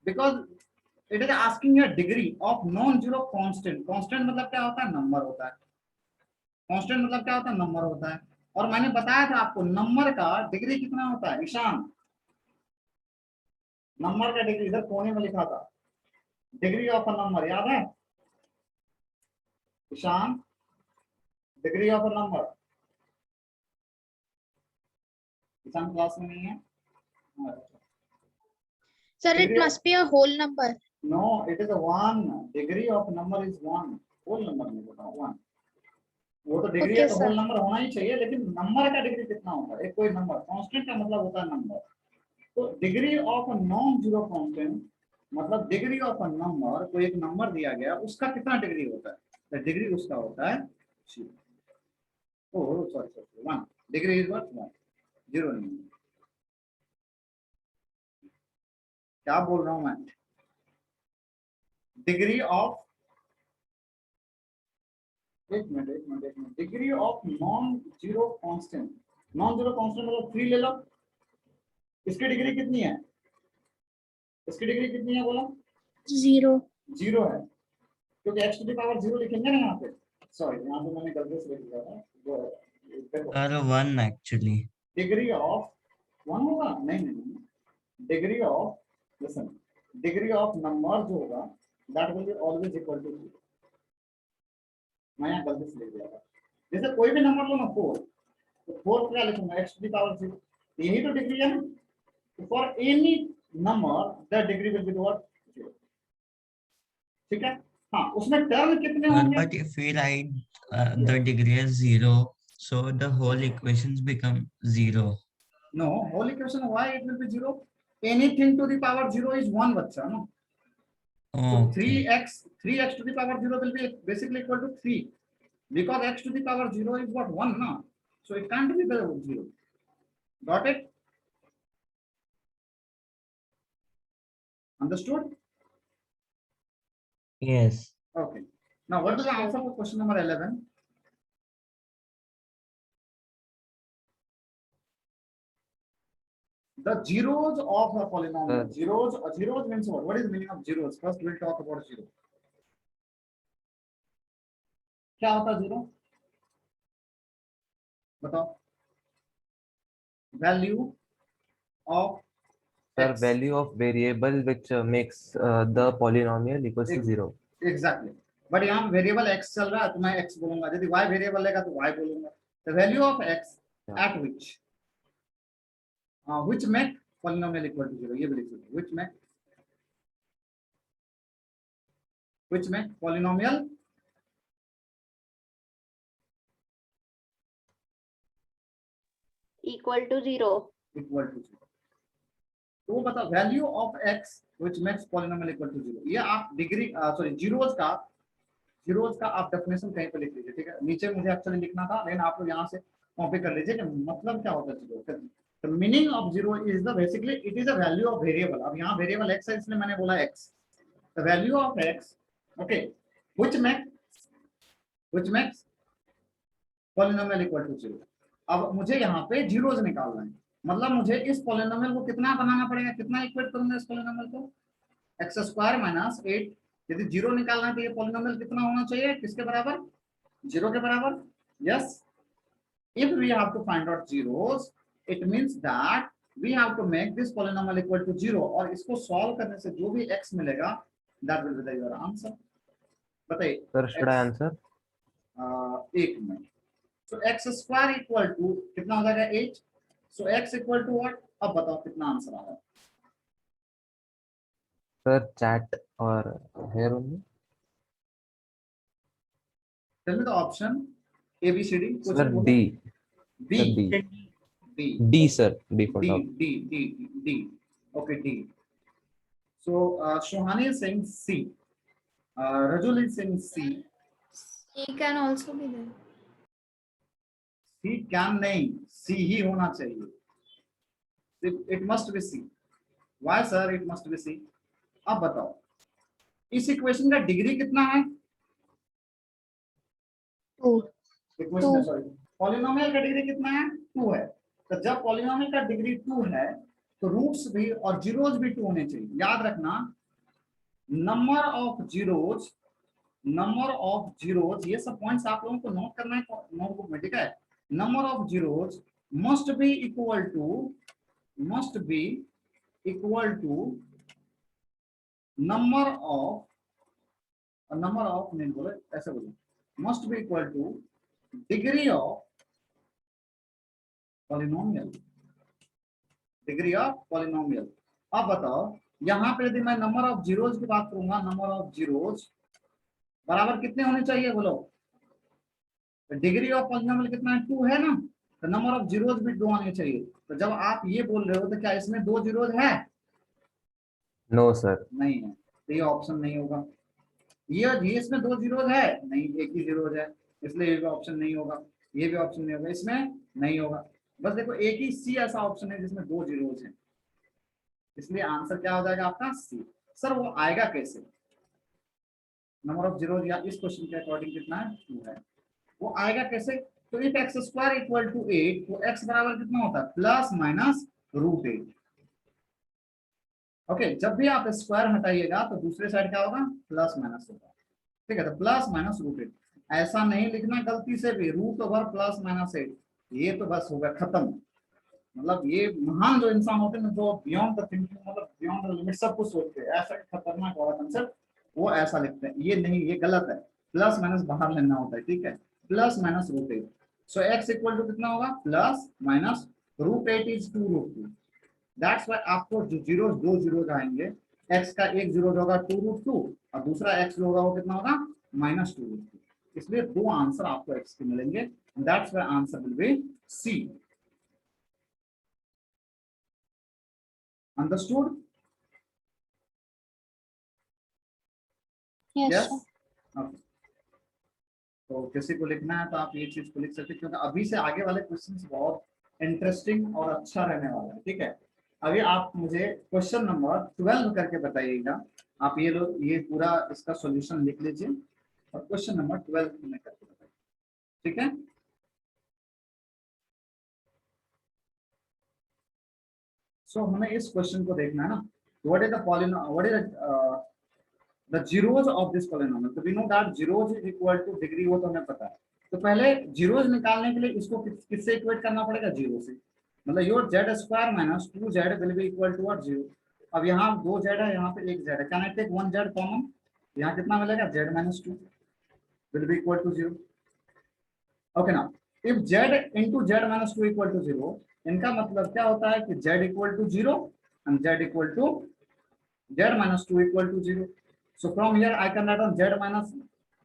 Because it is asking your degree of non zero constant. Constant मतलब क्या होता है, नंबर होता है। कांस्टेंट मतलब क्या होता है, नंबर होता है। और मैंने बताया था आपको नंबर का डिग्री कितना होता है, ईशान, नंबर का डिग्री इधर कोने में लिखा था, डिग्री ऑफ अ नंबर याद है Ishan, degree of a number. Ishan class में नहीं है, Sir, it Degree- must be a whole number. No it is one, degree of number is one, whole number नहीं होता वन। वो तो डिग्री है Okay, तो sir. होल नंबर होना ही चाहिए, लेकिन नंबर का डिग्री कितना होता है, एक कोई नंबर, कांस्टेंट का मतलब होता है नंबर। तो degree of a non zero constant मतलब डिग्री ऑफ अ नंबर, कोई एक नंबर दिया गया उसका कितना डिग्री होता है, तो डिग्री उसका होता है zero, sorry sorry one, degree is what one, zero नहीं। क्या बोल रहा हूं मैं, डिग्री ऑफ, एक minute, degree of non zero constant, non zero constant मतलब 3 ले लो, इसकी डिग्री कितनी है, इसकी डिग्री कितनी है बोलो, 0। जीरो है, क्योंकि x to the power zero लिखेंगे ना यहाँ पे, सॉरी यहाँ पे मैंने गलती से लिख दिया था, Sir, 1 actually. Degree of one होगा, नहीं, degree of, listen, degree of number जो होगा that will be always equal to 0। मैं यहाँ गलती से लिख दिया था, जैसे कोई भी नंबर लो ना 4, तो 4 क्या लिखूंगा x टू द पावर 0, यही तो डिग्री है ना। तो for any number the degree will be what 0, ठीक है। हाँ उसमें टर्म कितने होंगे, But if we write the degree as 0, so the whole equations become 0. no whole equation why it will be 0, anything to the power 0 is 1 बच्चा no। So Okay. 3x to the power 0 will be basically equal to 3 because x to the power 0 is what 1 na, so it can't be the 0, got it, understood, Yes. okay। Now what is the answer for question number 11, the zeros of a polynomial, zeros means what is the meaning of zeros, first we'll talk about zero, क्या होता है zero बताओ, value of Sir, x, value of variable which makes the polynomial equals to 0. Exactly, but यहाँ variable x चल रहा है तो मैं x बोलूंगा, यदि y वेरिएबल लेगा तो y बोलूंगा, the value of x at which make polynomial equal to 0, ये भी लिख सकते, which make polynomial Equal to 0. equal to 0, तो वो बता value of x which makes polynomial equal to 0, ये आप डिग्री सॉरी जीरोस का आप डेफिनेशन कहीं पे लिख लीजिए, ठीक है, नीचे मुझे एक्चुअली लिखना था लेकिन आप लोग यहाँ से कॉपी कर लीजिए कि मतलब क्या होता है zero, the meaning of zero is the basically it is a value of variable, अब यहाँ वेरिएबल x है इसलिए मैंने बोला x, the value of x, okay, which makes polynomial equal to 0। अब मुझे यहाँ पे जीरोस निकालना है, मतलब मुझे इस पॉलिनोमियल को कितना बनाना पड़ेगा, कितना इक्वेट करूंगा इस पॉलिनोमियल को, एक्स स्क्वायर माइनस 8, यदि जीरो निकालना है तो ये पॉलिनोमियल कितना होना चाहिए, किसके बराबर, जीरो के बराबर, yes if we have to find out zeros, it means that we have to make this polynomial equal to 0, और इसको solve करने से जो भी x मिलेगा, that will be your answer. बताइए Sir, should I answer? एक minute. So x square equal to कितना हो जाएगा 8. So x equal to what? अब बताओ कितना आंसर आ रहा है. Sir, chat or here only? Tell me the option A, B, C, D. Sir, D. B. Sir, D. D. D, sir. D for D, top. D. Okay, D. So Shohani is saying C. Rajul is saying C. C can also be there. C can नहीं, C ही होना चाहिए. It must be C. Why sir? It must be C. अब बताओ इस equation का degree कितना है? 2. Equation sorry polynomial का डिग्री कितना है? 2 है. तो जब पॉलिनोमियल का डिग्री 2 है तो रूट्स भी और जीरोज भी 2 होने चाहिए. याद रखना नंबर ऑफ जीरोज ये सब पॉइंट्स आप लोगों को नोट करना है नोटबुक में, ठीक है. Number of zeros must be equal to number of नहीं बोले ऐसे बोलो, must be equal to degree of polynomial. अब बताओ यहाँ पे यदि मैं नंबर ऑफ जीरोज की बात करूंगा, नंबर ऑफ जीरोज बराबर कितने होने चाहिए बोलो? डिग्री ऑफ पॉलिनोमियल कितना है? 2 है ना, तो नंबर ऑफ जीरोज भी 2 आने चाहिए. तो जब आप ये बोल रहे हो तो क्या इसमें 2 जीरोज है? No, sir. नहीं है, तो ये ऑप्शन नहीं होगा. ये इसमें 2 जीरोज है? नहीं, एक ही जीरोज है, इसलिए ये भी ऑप्शन नहीं होगा. ये भी ऑप्शन नहीं होगा, इसमें नहीं होगा. बस देखो एक ही सी ऐसा ऑप्शन है जिसमें 2 जीरोज हैं, इसलिए आंसर क्या हो जाएगा आपका? सी. सर वो आएगा कैसे? नंबर ऑफ जीरोज या इस क्वेश्चन के अकॉर्डिंग कितना है? 2 है. वो आएगा कैसे? तो if x square equal to 8 तो x बराबर कितना होता है? Plus minus root 8. ओके, जब भी आप स्क्वायर हटाइएगा तो दूसरे साइड क्या होगा? प्लस माइनस होगा. ठीक है, तो प्लस माइनस रूट 8. ऐसा नहीं लिखना गलती से भी रूट ओवर प्लस माइनस 8. ये तो बस होगा खत्म. मतलब ये महान जो इंसान होते हैं जो बियॉन्ड द थिंकिंग, मतलब बियॉन्ड द लिमिट सब कुछ सोचते हैं, ऐसा खतरनाक वाला कंसेप्ट वो ऐसा लिखते हैं. ये नहीं, ये गलत है. प्लस माइनस बाहर लेना होता है, ठीक है. Plus minus root 8. So x equal to कितना होगा? Plus minus root 8 is 2 root 2. That's why आपको जो जीरोज 2 जीरोज आएंगे, x का एक जीरो होगा 2 रूट 2 और दूसरा x जो होगा वो कितना होगा? Minus 2 root 2. इसलिए 2 आंसर आपको x के मिलेंगे. That's why answer will be C. Understood? Yes, sir. Okay. तो किसी को लिखना है तो आप ये चीज को लिख सकते हैं, क्योंकि अभी से आगे वाले क्वेश्चंस बहुत इंटरेस्टिंग और अच्छा रहने वाला है. ठीक है, अभी आप मुझे क्वेश्चन नंबर 12 करके बताइएगा. आप ये पूरा इसका सॉल्यूशन लिख लीजिए और क्वेश्चन नंबर 12 में करके बताइए. ठीक है, सो हमें इस क्वेश्चन को देखना है ना. What is the zeros of this polynomial. So we know that zeros is equal to degree, वो तो हमें पता है. तो पहले zeros निकालने के लिए इसको किससे इक्वेट करना पड़ेगा? 0 से. मतलब your z square minus 2z will be equal to what? 0. अब यहाँ 2z है, यहाँ पे 1z है. Can I take 1z common? यहाँ कितना मिलेगा? z minus 2 will be equal to 0. Okay, now if z into z minus 2 equal to 0, इनका मतलब क्या होता है कि z equal to 0 and z equal to z minus 2 equal to 0. So from here I can write on z minus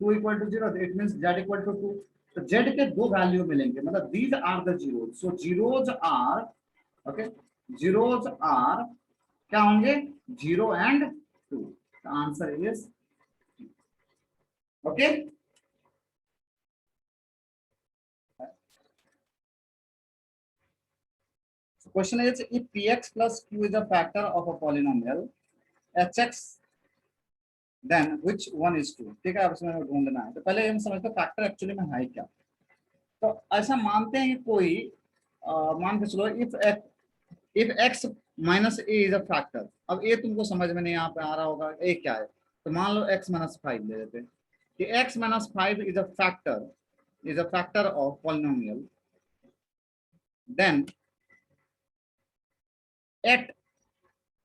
2 equal to 0. It means z equal to 2. तो z के 2 value मिलेंगे, मतलब these are the zeros. So zeros are, okay, zeros are क्या होंगे? 0 and 2. The answer is okay. So question is, if px plus q is a factor of a polynomial hx, then which one is true? ठीक है, अब इसमें ढूंढना है. तो पहले हम समझते हैं फैक्टर एक्चुअली में है क्या. तो ऐसा मानते हैं कि कोई मान के चलो if x minus a is a factor. अब a तुमको समझ में नहीं यहाँ पे आ रहा होगा a क्या है, तो मान लो x minus 5 ले लेते हैं कि x minus 5 is a factor of polynomial, then at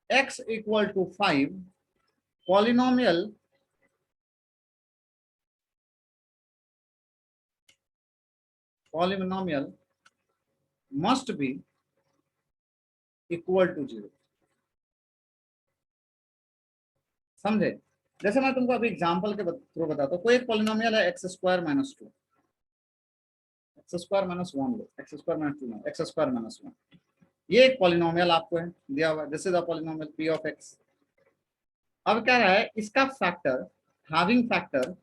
x equal to 5, polynomial must be equal to 0. समझे? जैसे मैं तुमको अभी एग्जांपल के थ्रू बताता हूँ, कोई एक पॉलिनोमियल है x square minus 2, x square minus 1 लो, x square minus 2 x square minus 1, ये एक पॉलिनोमियल आपको है दिया हुआ है, this is the polynomial p of x। अब क्या रहा है, इसका factor having factor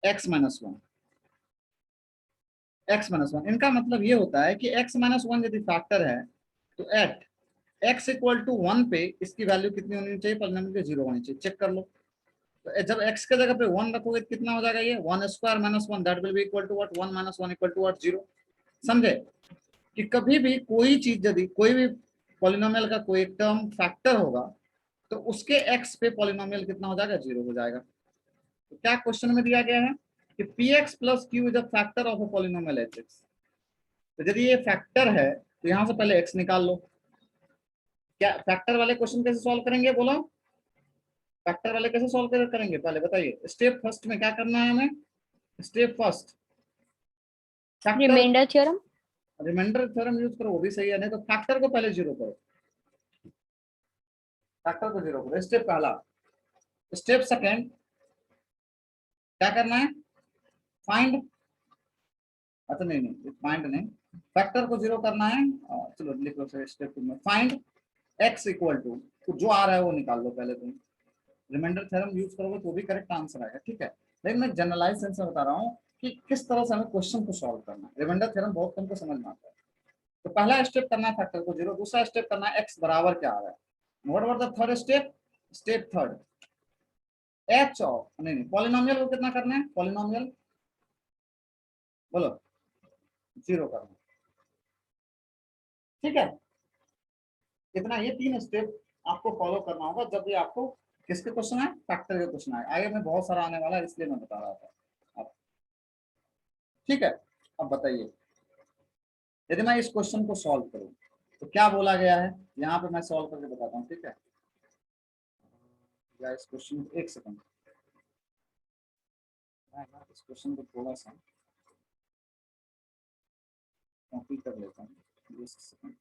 x minus 1, इनका मतलब ये होता है कि x minus 1 यदि फैक्टर है तो एट x इक्वल टू 1 पे इसकी वैल्यू कितनी होनी चाहिए, पॉलिनोमियल की 0 होनी चाहिए। चेक कर लो, तो जब x के जगह पे 1 रखोगे तो कितना हो जाएगा, ये 1 square minus 1, that will be equal to what, 1 minus 1 equal to what, 0। समझे कि कभी भी कोई चीज यदि कोई भी पॉलिनोमियल का कोई एक टर्म फैक्टर होगा तो उसके x पे पॉलिनोमियल कितना हो जाएगा, 0 हो जाएगा। तो क्या क्वेश्चन में दिया गया है कि px plus q is a factor of a polynomial hx। तो यदि ये फैक्टर है तो यहां से पहले x निकाल लो। क्या फैक्टर वाले क्वेश्चन कैसे सॉल्व करेंगे, बोलो फैक्टर वाले कैसे सॉल्व करेंगे, पहले बताइए। स्टेप फर्स्ट में क्या करना है हमें, step first reminder theorem, reminder theorem use करो, वो भी सही है, नहीं तो फैक्टर को पहले 0 करो, फैक्टर को 0 करो, स्टेप पहला। स्टेप सेकंड क्या करना है, फाइंड, अच्छा नहीं फाइंड नहीं, फैक्टर को 0 करना है। चलो लिखो स्टेप 2 में, फाइंड x इक्वल टू, तो जो आ रहा है वो निकाल लो पहले तुम, रिमाइंडर थ्योरम यूज करोगे तो भी करेक्ट आंसर आएगा, ठीक है। लेकिन मैं जनरलाइज सेंस में बता रहा हूँ कि किस तरह से हमें क्वेश्चन को सॉल्व करना है। रिमाइंडर थ्योरम बहुत तुमको समझ में आता है। तो पहला स्टेप करना है फैक्टर को 0, दूसरा स्टेप करना है x बराबर क्या आ रहा है। What was the third step, step third h of, नहीं पॉलिनोमियल को कितना करना है, पॉलिनोमियल बोलो 0 करना है, ठीक है। इतना, ये 3 स्टेप आपको फॉलो करना होगा जब भी आपको किसके क्वेश्चन आए, फैक्टर के क्वेश्चन आए। आगे में बहुत सारा आने वाला है इसलिए मैं बता रहा था अब, ठीक है। अब बताइए यदि मैं इस क्वेश्चन को सॉल्व करूं तो क्या बोला गया है, यहाँ पे मैं सॉल्व करके बताता हूँ, ठीक है। या इस क्वेश्चन को एक सेकंड, इस क्वेश्चन को थोड़ा सा कॉपी कर लेता हूँ, एक सेकंड,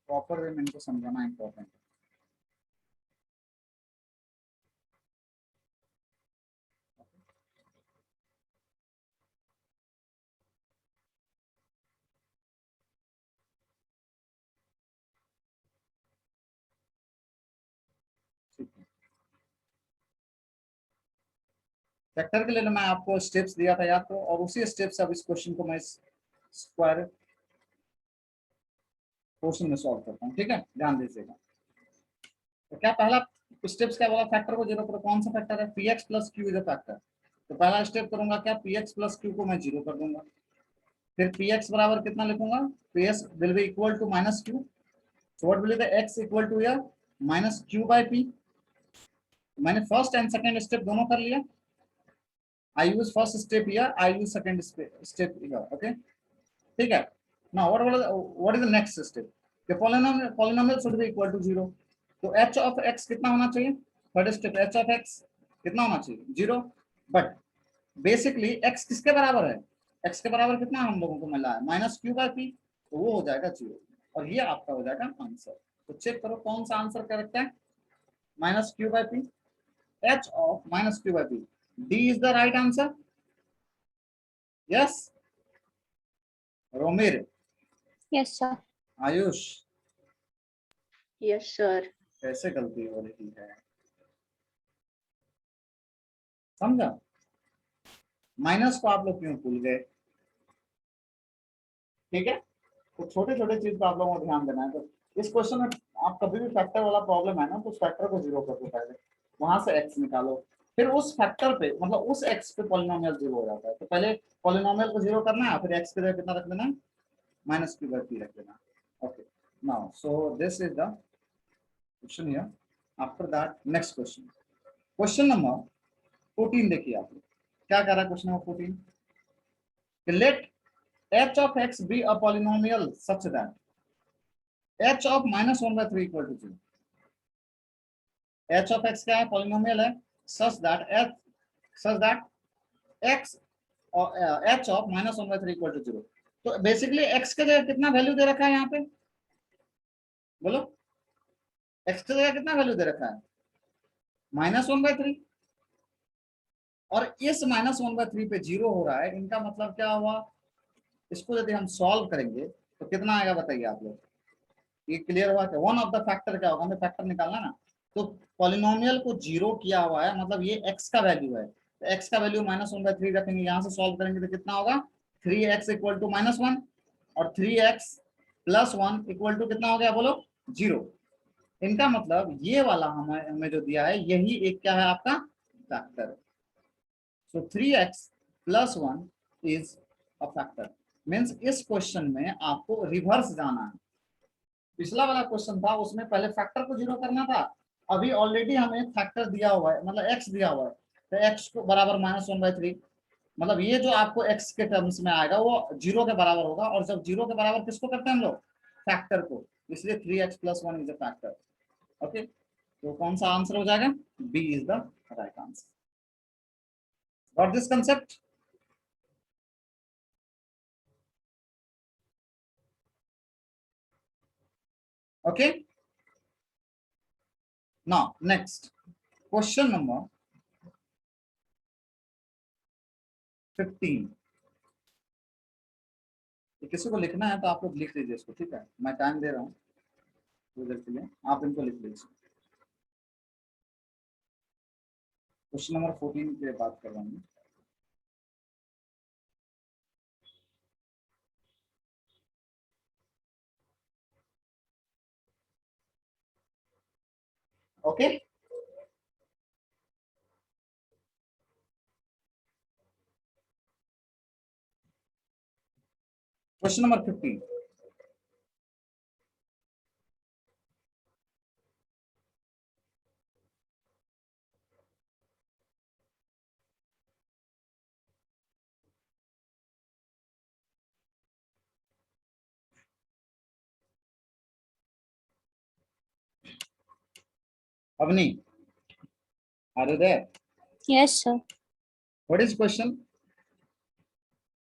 प्रॉपर वे में इनको समझाना इम्पोर्टेंट है। फैक्टर के लिए मैं आपको स्टेप्स दिया था याद, तो और उसी स्टेप से अब इस क्वेश्चन को मैं स्क्वायर पोर्शन में सॉल्व करता हूँ, ठीक है, ध्यान दीजिएगा। तो क्या पहला स्टेप्स क्या बोला, फैक्टर को 0 करो, कौन सा फैक्टर है, px plus q is a factor. तो पहला स्टेप करूंगा क्या, px प्लस q को मैं 0 कर दूंगा, फिर px बराबर कितना लिखूंगा, ps will be equal to minus q, so what will be the x equal to या माइनस q बाय p। मैंने फर्स्ट एंड सेकंड स्टेप दोनों कर लिया, I use first step here, I use second step here, okay, ठीक है। Now what is the next step, the polynomial should be equal to 0। तो h of x कितना होना चाहिए, third step h of x कितना होना चाहिए, 0। But basically x किसके बराबर है, x के बराबर कितना हम लोगों को मिला है, माइनस q बाय p, तो वो हो जाएगा 0 और ये आपका हो जाएगा आंसर। तो चेक करो कौन सा आंसर करेक्ट है, minus q by p, h of minus q by p, d is the right answer, yes। Romir, yes sir, Ayush, Yes, sir. कैसे गलती हो रही है, समझा। माइनस को आप लोग क्यों भूल गए, ठीक है। तो छोटे छोटे चीज पर आप लोगों को ध्यान देना है। तो इस क्वेश्चन में आप कभी भी फैक्टर वाला प्रॉब्लम है ना, तो उस फैक्टर को 0 कर दो पहले, वहां से x निकालो, फिर उस फैक्टर पे मतलब उस x पे पॉलिनोमियल 0 हो जाता है। तो पहले पॉलिनोमियल को 0 करना है, फिर x की जगह कितना रख देना, माइनस q बाय p रख देना, okay. Now so this is the question here. After that next question, question number 14 देखिए आप लोग क्या कह रहा है question number 14, let h of x be a polynomial such that h of -1/3 equal to 0. h of x क्या है, polynomial है, such that x और h of -1/3 equal to 0. तो बेसिकली x के जगह कितना वैल्यू दे रखा है यहाँ पे, बोलो x के जगह कितना वैल्यू दे रखा है, -1/3, और इस -1/3 पे 0 हो रहा है, इनका मतलब क्या हुआ, इसको यदि हम सॉल्व करेंगे तो कितना आएगा बताइए आप लोग, ये क्लियर हुआ क्या, वन ऑफ द फैक्टर क्या होगा, हमें फैक्टर निकालना ना, तो पॉलिनोमियल को 0 किया हुआ है, मतलब ये x का वैल्यू है, तो x का वैल्यू -1/3 रखेंगे, यहाँ से सॉल्व करेंगे तो कितना होगा, 3x इक्वल टू -1 और 3x + 1 इक्वल टू कितना हो गया बोलो 0। इनका मतलब ये वाला हमें जो दिया है यही एक क्या है आपका factor, so 3x + 1 is a factor, means इस क्वेश्चन में आपको रिवर्स जाना है, पिछला वाला क्वेश्चन था उसमें पहले फैक्टर को 0 करना था, अभी ऑलरेडी हमें फैक्टर दिया हुआ है, मतलब x दिया हुआ है, तो x को बराबर -1/3, मतलब ये जो आपको x के टर्म्स में आएगा वो 0 के बराबर होगा, और जब 0 के बराबर किसको करते हैं हम लोग, फैक्टर को, इसलिए 3x + 1 is a factor. Okay, तो कौन सा आंसर हो जाएगा, B is the right answer. Got this concept? Okay, now next question number 15, किसी को लिखना है तो आप लोग लिख लीजिए इसको, ठीक है, मैं टाइम दे रहा हूँ थोड़ी देर के लिए, आप इनको लिख लीजिए। क्वेश्चन नंबर 14 की बात कर रहा हूँ। Okay, question number 15, Avni, are you there? Yes, sir. What is question?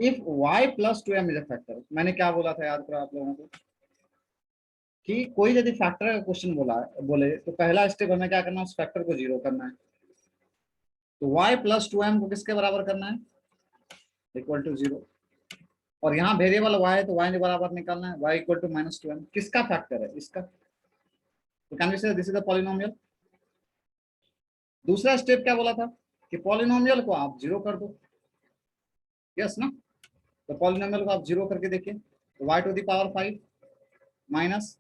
If y + 2m is a factor, मैंने क्या बोला था याद करो आप लोगों को, कि कोई यदि फैक्टर का क्वेश्चन बोले तो पहला स्टेप हमें क्या करना है, उस फैक्टर को 0 करना है, तो y + 2m को किसके बराबर करना है, इक्वल टू 0, और यहाँ वेरिएबल y है तो y के बराबर निकालना है, y इक्वल टू -2m, किसका फैक्टर है, इसका, तो कैन वी से दिस इज अ पॉलिनोमियल। दूसरा स्टेप क्या बोला था कि पॉलिनोमियल को आप 0 कर दो, यस ना, तो पॉलिनोमियल को आप 0 करके देखिए, तो y to the power 5 minus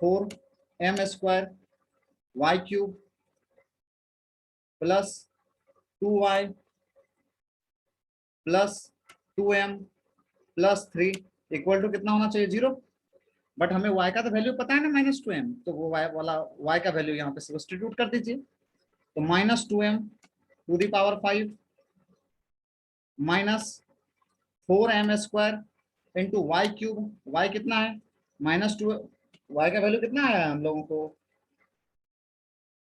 4m² y³ plus 2y plus 2m plus 3 equal to कितना होना चाहिए 0, बट हमें y का तो वैल्यू पता है ना -2m, तो वो y वाला y का वैल्यू यहाँ पे सब्स्टिट्यूट कर दीजिए, तो -2m to the power 5 minus 4m² into y³ y कितना है -2, y का वैल्यू कितना आया हम लोगों को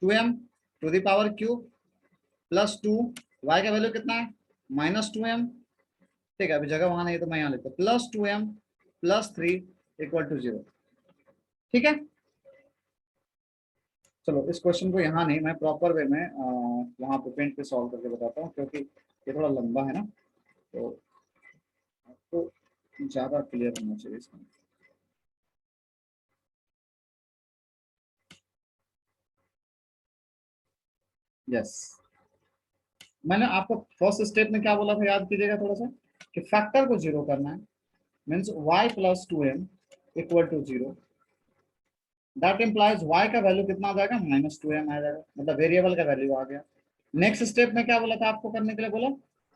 2m to the power cube plus 2, y का वैल्यू कितना है -2m, ठीक है, अभी जगह वहां नहीं है तो मैं यहाँ लिखता हूँ plus 2m plus 3 equal to 0, ठीक है। चलो इस क्वेश्चन को यहाँ नहीं, मैं प्रॉपर वे में वहां पे पेंट पे सॉल्व करके बताता हूँ, क्योंकि ये थोड़ा लंबा है ना, तो आपको ज्यादा क्लियर होना चाहिए इसमें। यस, मैंने आपको फर्स्ट स्टेप में क्या बोला था याद कीजिएगा थोड़ा सा, कि फैक्टर को 0 करना है, means y + 2m equal to 0, that implies y का वैल्यू कितना आ जाएगा -2m आ जाएगा, मतलब वेरिएबल का वैल्यू आ गया। नेक्स्ट स्टेप में क्या बोला था आपको करने के लिए, बोला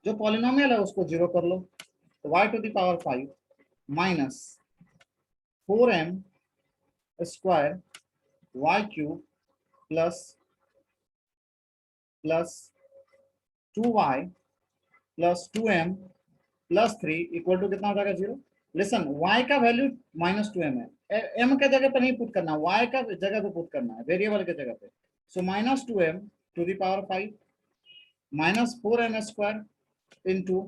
जो पॉलिनोमियल है उसको 0 कर लो, तो y to the power 5 minus 4m² y³ plus 2y plus 2m plus 3 equal to कितना हो जाएगा 0। लिसन, y का वैल्यू -2m है, m के जगह पे नहीं पुट करना, y का जगह पे पुट करना है, वेरिएबल के जगह पे। So -2m to the power 5 -4m square into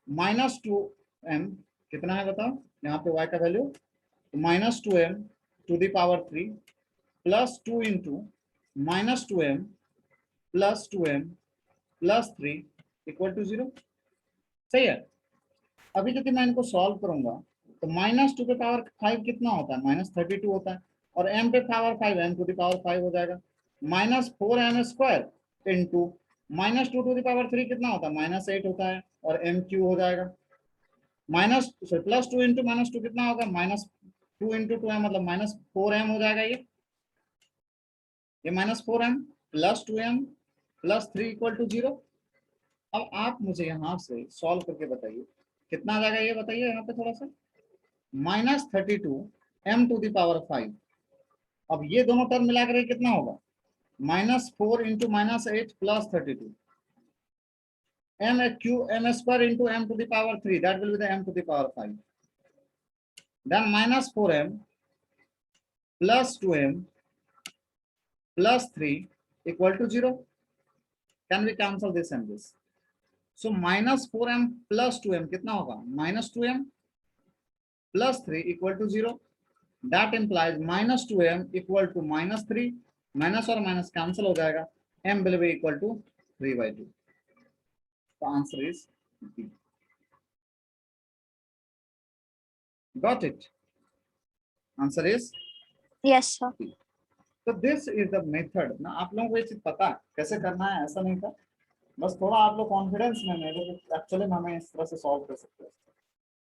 -2m कितना है बताओ, यहाँ पे y का वैल्यू -2m to the power 3 plus 2 into -2m plus 2m plus 3 equal to 0। सही है। अभी यदि मैं इनको सॉल्व करूंगा तो -2 पे पावर 5 कितना होता है, -32 होता है, और m पे power 5 m to the power 5 हो जाएगा, -4m square into -2 to the power 3 कितना होता है, -8 होता है, और m क्यू हो जाएगा, प्लस 2 इंटू -2 कितना होगा, -2 इंटू 2m मतलब -4m हो जाएगा, ये -4m plus 2m plus 3 equal to 0। अब आप मुझे यहाँ से सॉल्व करके बताइए कितना आ जाएगा, ये बताइए यहाँ पे थोड़ा सा, -32 m टू द पावर 5। अब ये दोनों टर्म मिला कर कितना होगा, -4 into -8 plus 32 m square into m to the power 3, that will be the m to the power 5, then -4m plus 2m plus 3 equal to 0। can we cancel this and this? So -4m plus 2m कितना होगा, -2m plus 3 equal to 0, that implies -2m equal to -3, minus और minus cancel हो जाएगा, m will be equal to 3/2। The answer is B. Got it? Answer is Yes, sir. so this is the method ना, आप लोगों को ये चीज पता है कैसे करना है, ऐसा नहीं था, बस थोड़ा आप लोग कॉन्फिडेंस में मेरे एक्चुअली हमें इस तरह से सॉल्व कर सकते हैं।